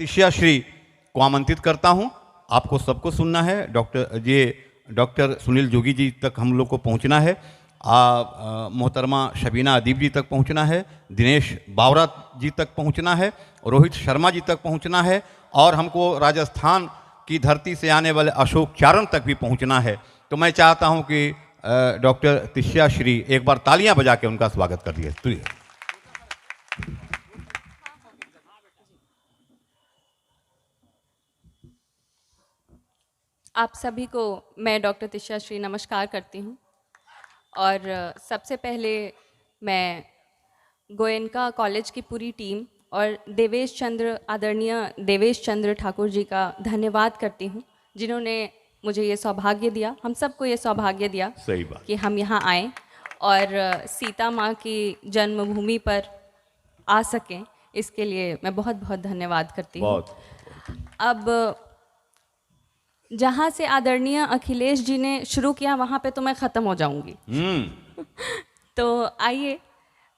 तिष्या श्री को आमंत्रित करता हूं। आपको सबको सुनना है। डॉक्टर सुनील जोगी जी तक हम लोग को पहुंचना है। मोहतरमा शबीना अदीब जी तक पहुंचना है। दिनेश बावरा जी तक पहुंचना है। रोहित शर्मा जी तक पहुंचना है। और हमको राजस्थान की धरती से आने वाले अशोक चारण तक भी पहुंचना है। तो मैं चाहता हूं कि डॉक्टर तिष्या श्री एक बार तालियां बजा के उनका स्वागत कर दिए। आप सभी को मैं डॉक्टर तिष्या श्री नमस्कार करती हूँ। और सबसे पहले मैं गोयनका कॉलेज की पूरी टीम और आदरणीय देवेश चंद्र ठाकुर जी का धन्यवाद करती हूँ, जिन्होंने मुझे ये सौभाग्य दिया, हम सबको ये सौभाग्य दिया। सही बात कि हम यहाँ आएँ और सीता माँ की जन्मभूमि पर आ सकें, इसके लिए मैं बहुत बहुत धन्यवाद करती हूँ। अब जहाँ से आदरणीय अखिलेश जी ने शुरू किया वहाँ पे तो मैं ख़त्म हो जाऊँगी। तो आइए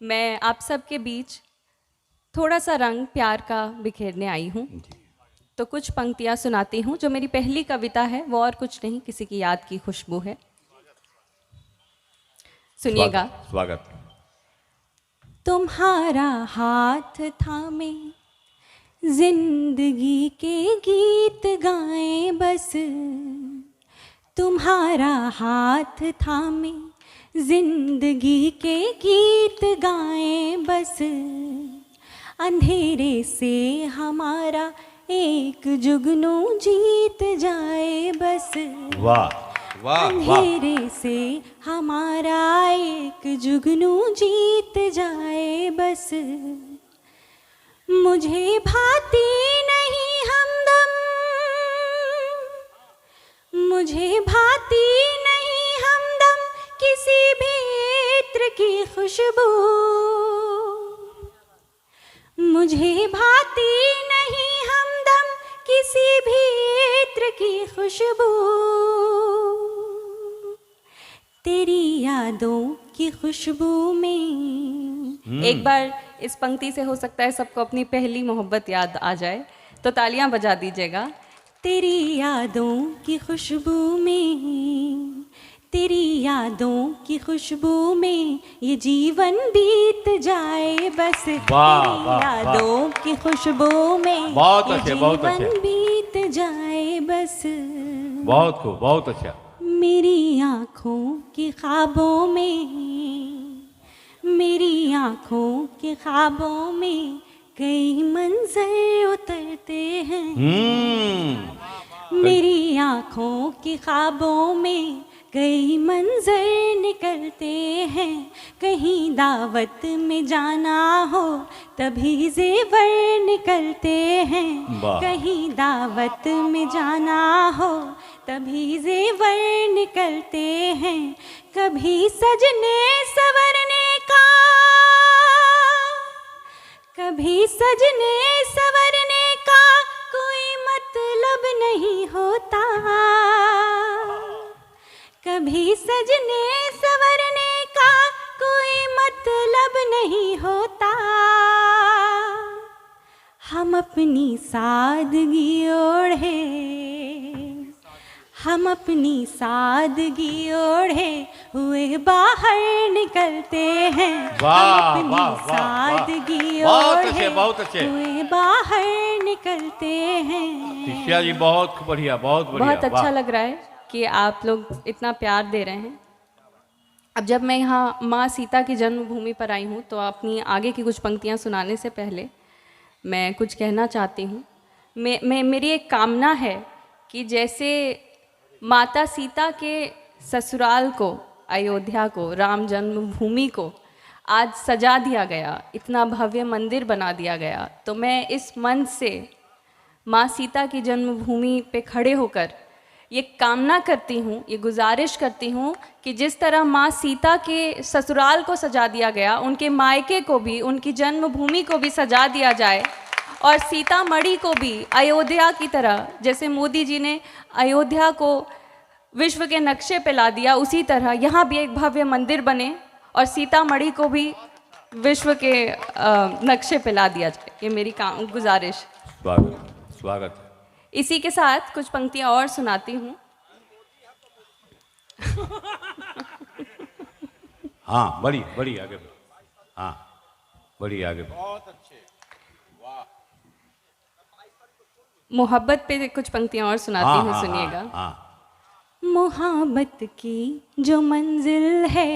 मैं आप सबके बीच थोड़ा सा रंग प्यार का बिखेरने आई हूँ। तो कुछ पंक्तियाँ सुनाती हूँ। जो मेरी पहली कविता है वो और कुछ नहीं, किसी की याद की खुशबू है। सुनिएगा। स्वागत। तुम्हारा हाथ थामे जिंदगी के गीत गाएं बस, तुम्हारा हाथ थामे जिंदगी के गीत गाएं बस, अंधेरे से हमारा एक जुगनू जीत जाए बस। वाह वाह। अंधेरे से हमारा एक जुगनू जीत जाए बस, मुझे भाती नहीं हमदम, मुझे भाती नहीं हमदम किसी भी इत्र की खुशबू, मुझे भाती नहीं हमदम किसी भी इत्र की खुशबू, तेरी यादों की खुशबू में। एक बार इस पंक्ति से हो सकता है सबको अपनी पहली मोहब्बत याद आ जाए, तो तालियां बजा दीजिएगा। तेरी यादों की खुशबू में, तेरी यादों की खुशबू में ये जीवन बीत जाए बस, तेरी यादों की खुशबू में ये जीवन बीत जाए बस। बहुत खूब, बहुत अच्छा। मेरी आँखों के ख्वाबों में, मेरी आँखों के ख्वाबों में कई मंजर उतरते हैं, मेरी आँखों के ख्वाबों में कई मंजर निकलते हैं, कहीं दावत में जाना हो तभी जेवर निकलते हैं, कहीं दावत में जाना हो तभी जेवर निकलते हैं, कभी सजने सवरने का, कभी सजने सवरने का कोई मतलब नहीं होता, कभी सजने सवरने का कोई मतलब नहीं होता, हम अपनी सादगी ओढ़े, हम अपनी सादगी ओढ़े हुए बाहर निकलते हैं, हम अपनी सादगी ओढ़े हुए बाहर निकलते हैं। तिष्या जी बहुत बढ़िया, बहुत बढ़िया। बहुत अच्छा लग रहा है कि आप लोग इतना प्यार दे रहे हैं। अब जब मैं यहाँ माँ सीता की जन्मभूमि पर आई हूँ तो अपनी आगे की कुछ पंक्तियाँ सुनाने से पहले मैं कुछ कहना चाहती हूँ। मेरी एक कामना है कि जैसे माता सीता के ससुराल को, अयोध्या को, राम जन्मभूमि को आज सजा दिया गया, इतना भव्य मंदिर बना दिया गया, तो मैं इस मंच से माँ सीता की जन्मभूमि पे खड़े होकर ये कामना करती हूँ, ये गुजारिश करती हूँ कि जिस तरह माँ सीता के ससुराल को सजा दिया गया, उनके मायके को भी, उनकी जन्मभूमि को भी सजा दिया जाए, और सीतामढ़ी को भी अयोध्या की तरह, जैसे मोदी जी ने अयोध्या को विश्व के नक्शे पे ला दिया, उसी तरह यहाँ भी एक भव्य मंदिर बने और सीतामढ़ी को भी विश्व के नक्शे पे ला दिया जाए। ये मेरी गुजारिश। स्वागत है। इसी के साथ कुछ पंक्तियां और सुनाती हूँ। हाँ, बड़ी बड़ी आगे बढ़ो। हाँ, बड़ी आगे बढ़ो। मोहब्बत पे कुछ पंक्तियां और सुनाती हाँ, हूँ, हाँ, सुनिएगा। हाँ, हाँ। मोहब्बत की जो मंजिल है,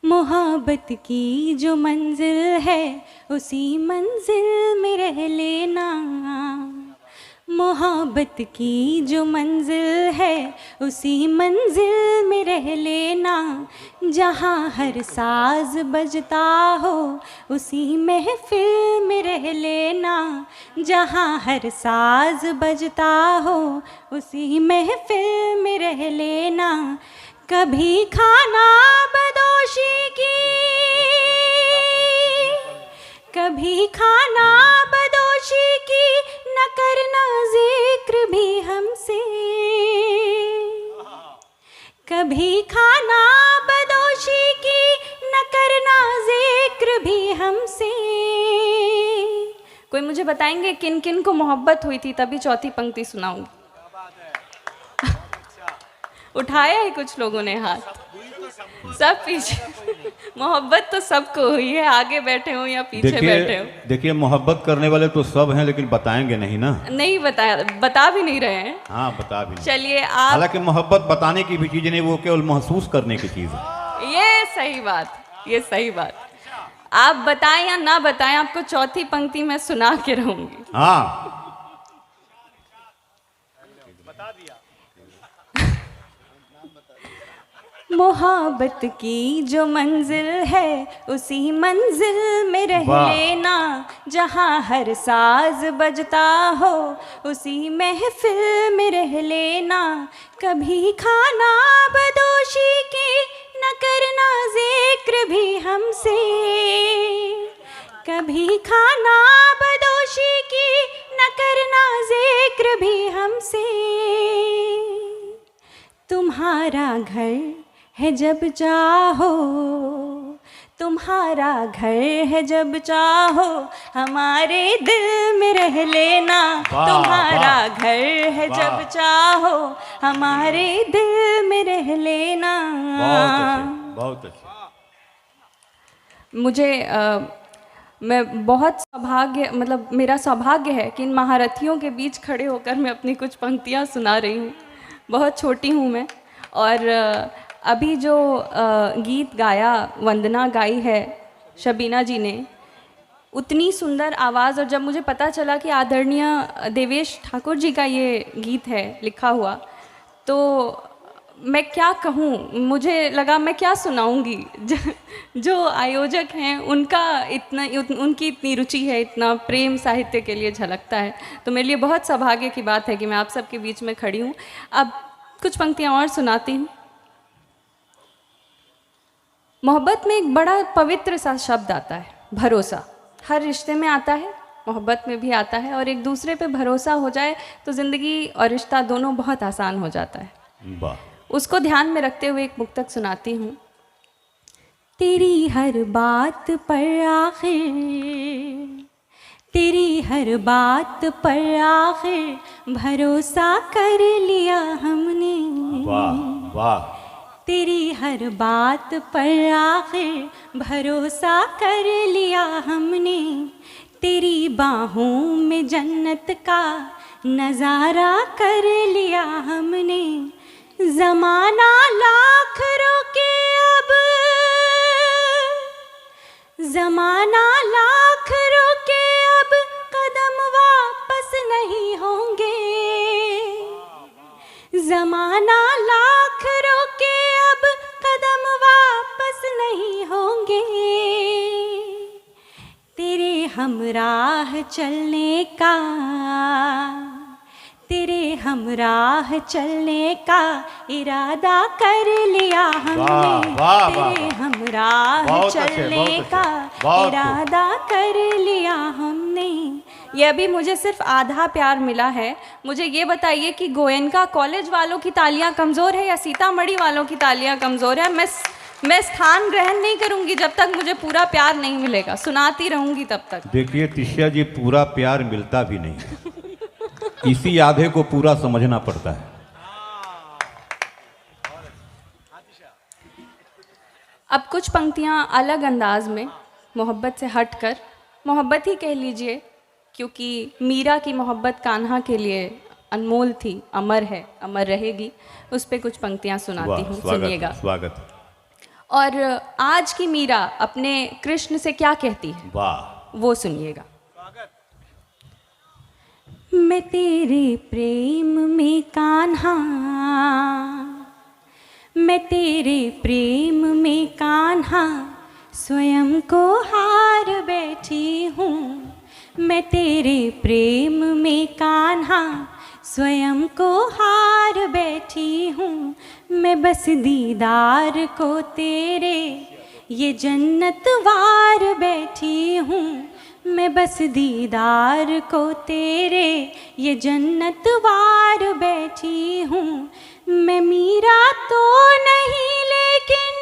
मोहब्बत की जो मंजिल है, उसी मंजिल में रह लेना। मोहब्बत की जो मंजिल है, उसी मंजिल में रह लेना। जहाँ हर साज बजता हो, उसी महफिल में रह लेना। जहाँ हर साज बजता हो, उसी महफिल में रह लेना। कभी खाना बदोशी की, कभी खाना बदोशी की, न करना जिक्र भी हमसे। कभी खाना बदोशी की, न करना जिक्र भी हमसे। कोई मुझे बताएंगे किन किन को मोहब्बत हुई थी? तभी चौथी पंक्ति सुनाऊंगी। उठाया है कुछ लोगों ने हाथ, सब पीछे। मोहब्बत तो सबको हुई है, आगे बैठे हो या पीछे बैठे हो। देखिए, मोहब्बत करने वाले तो सब हैं, लेकिन बताएंगे नहीं ना। नहीं बताया, बता भी नहीं रहे हैं। हाँ, बता भी नहीं। चलिए आप, हालांकि मोहब्बत बताने की भी चीज नहीं, वो केवल महसूस करने की चीज है। ये सही बात, ये सही बात। आप बताएं या ना बताएं, आपको चौथी पंक्ति में सुना के रहूंगी। हाँ, मोहब्बत की जो मंजिल है, उसी मंजिल में रह वाह। लेना। जहाँ हर साज बजता हो, उसी महफिल में रह लेना। कभी खाना बदोशी की, न करना जिक्र भी हमसे। कभी खाना बदोशी की, न करना जिक्र भी हमसे। तुम्हारा घर है जब चाहो, तुम्हारा घर है जब चाहो, हमारे दिल में रह लेना। वाह, तुम्हारा वाह, घर है वाह। जब चाहो, हमारे दिल में रह लेना। बहुत अच्छे, बहुत अच्छे। मुझे मैं बहुत सौभाग्य, मतलब मेरा सौभाग्य है कि इन महारथियों के बीच खड़े होकर मैं अपनी कुछ पंक्तियाँ सुना रही हूँ। बहुत छोटी हूँ मैं, और अभी जो गीत गाया, वंदना गाई है शबीना जी ने, उतनी सुंदर आवाज़। और जब मुझे पता चला कि आदरणीय देवेश ठाकुर जी का ये गीत है लिखा हुआ, तो मैं क्या कहूँ, मुझे लगा मैं क्या सुनाऊंगी। जो आयोजक हैं उनका उनकी इतनी रुचि है, इतना प्रेम साहित्य के लिए झलकता है, तो मेरे लिए बहुत सौभाग्य की बात है कि मैं आप सबके बीच में खड़ी हूँ। अब कुछ पंक्तियाँ और सुनाती हूँ। मोहब्बत में एक बड़ा पवित्र सा शब्द आता है, भरोसा। हर रिश्ते में आता है, मोहब्बत में भी आता है, और एक दूसरे पे भरोसा हो जाए तो ज़िंदगी और रिश्ता दोनों बहुत आसान हो जाता है। वाह। उसको ध्यान में रखते हुए एक मुक्तक सुनाती हूँ। तेरी हर बात पर आखिर, तेरी हर बात पर आखिर भरोसा कर लिया हमने। वाह, वाह। तेरी हर बात पर आखिर भरोसा कर लिया हमने। तेरी बाहों में जन्नत का नज़ारा कर लिया हमने। ज़माना लाख रोके अब, ज़माना लाख रोके अब कदम वापस नहीं होंगे। ज़माना लाख रोके अब कदम वापस नहीं होंगे। तेरे हमराह चलने का, तेरे हमराह चलने का इरादा कर लिया हमने। वाह, वाह, वाह, तेरे वाह। हमराह बहुत अच्छे, चलने बहुत अच्छे, का बहुत खूब। इरादा कर लिया हमने। ये अभी मुझे सिर्फ आधा प्यार मिला है। मुझे ये बताइए कि गोयनका कॉलेज वालों की तालियां कमज़ोर है या सीतामढ़ी वालों की तालियां कमज़ोर है? मैं स्थान ग्रहण नहीं करूंगी जब तक मुझे पूरा प्यार नहीं मिलेगा, सुनाती रहूंगी तब तक। देखिए तिष्या जी, पूरा प्यार मिलता भी नहीं है। इसी आधे को पूरा समझना पड़ता है। अब कुछ पंक्तियाँ अलग अंदाज में मोहब्बत से हटकर, मोहब्बत ही कह लीजिए, क्योंकि मीरा की मोहब्बत कान्हा के लिए अनमोल थी, अमर है, अमर रहेगी। उस पे कुछ पंक्तियाँ सुनाती हूँ, सुनिएगा। स्वागत। और आज की मीरा अपने कृष्ण से क्या कहती है, वाह, वो सुनिएगा। मैं तेरे प्रेम में कान्हा, मैं तेरे प्रेम में कान्हा स्वयं को हार बैठी हूँ। मैं तेरे प्रेम में कान्हा स्वयं को हार बैठी हूँ। मैं बस दीदार को तेरे ये जन्नत वार बैठी हूँ। मैं बस दीदार को तेरे ये जन्नत वार बैठी हूँ। मैं मीरा तो नहीं लेकिन,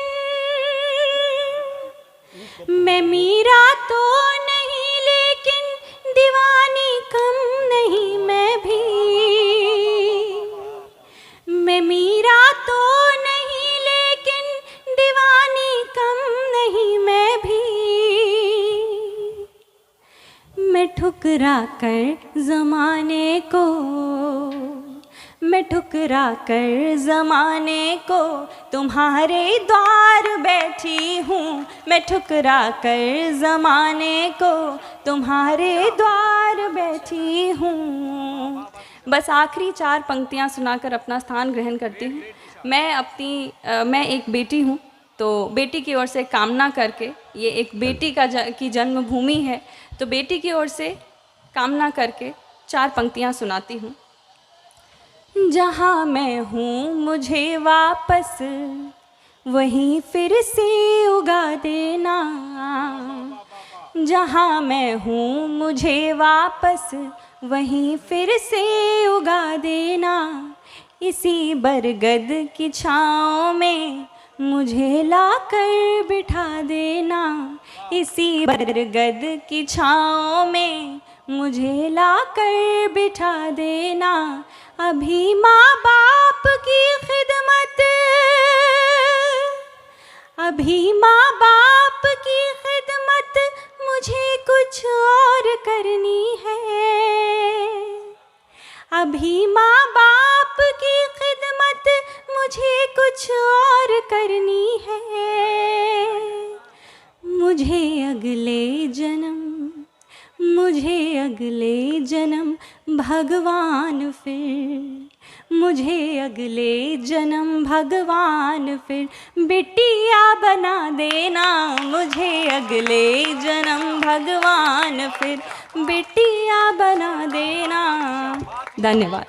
मैं मीरा तो नहीं लेकिन दीवानी कम नहीं मैं भी। मैं मीरा तो नहीं लेकिन दीवानी कम नहीं मैं भी। मैं ठुकरा कर ज़माने को, मैं ठुकरा कर ज़माने को तुम्हारे द्वार बैठी हूँ। मैं ठुकरा कर ज़माने को तुम्हारे द्वार बैठी हूँ। बस आखिरी 4 पंक्तियाँ सुनाकर अपना स्थान ग्रहण करती हूँ। मैं एक बेटी हूँ, तो बेटी की ओर से कामना करके, ये एक बेटी की जन्मभूमि है, तो बेटी की ओर से कामना करके 4 पंक्तियाँ सुनाती हूँ। जहाँ मैं हूँ मुझे वापस वहीं फिर से उगा देना। जहाँ मैं हूँ मुझे वापस वहीं फिर से उगा देना। इसी बरगद की छाँव में मुझे लाकर बिठा देना। इसी बरगद की छाँव में मुझे लाकर बिठा देना। अभी माँ बाप की खिदमत, अभी माँ बाप की खिदमत मुझे कुछ और करनी है। अभी माँ बाप की खिदमत मुझे कुछ और करनी है। मुझे अगले जन्म, मुझे अगले जन्म भगवान फिर, मुझे अगले जन्म भगवान फिर बिटिया बना देना। मुझे अगले जन्म भगवान फिर बिटिया बना देना। धन्यवाद।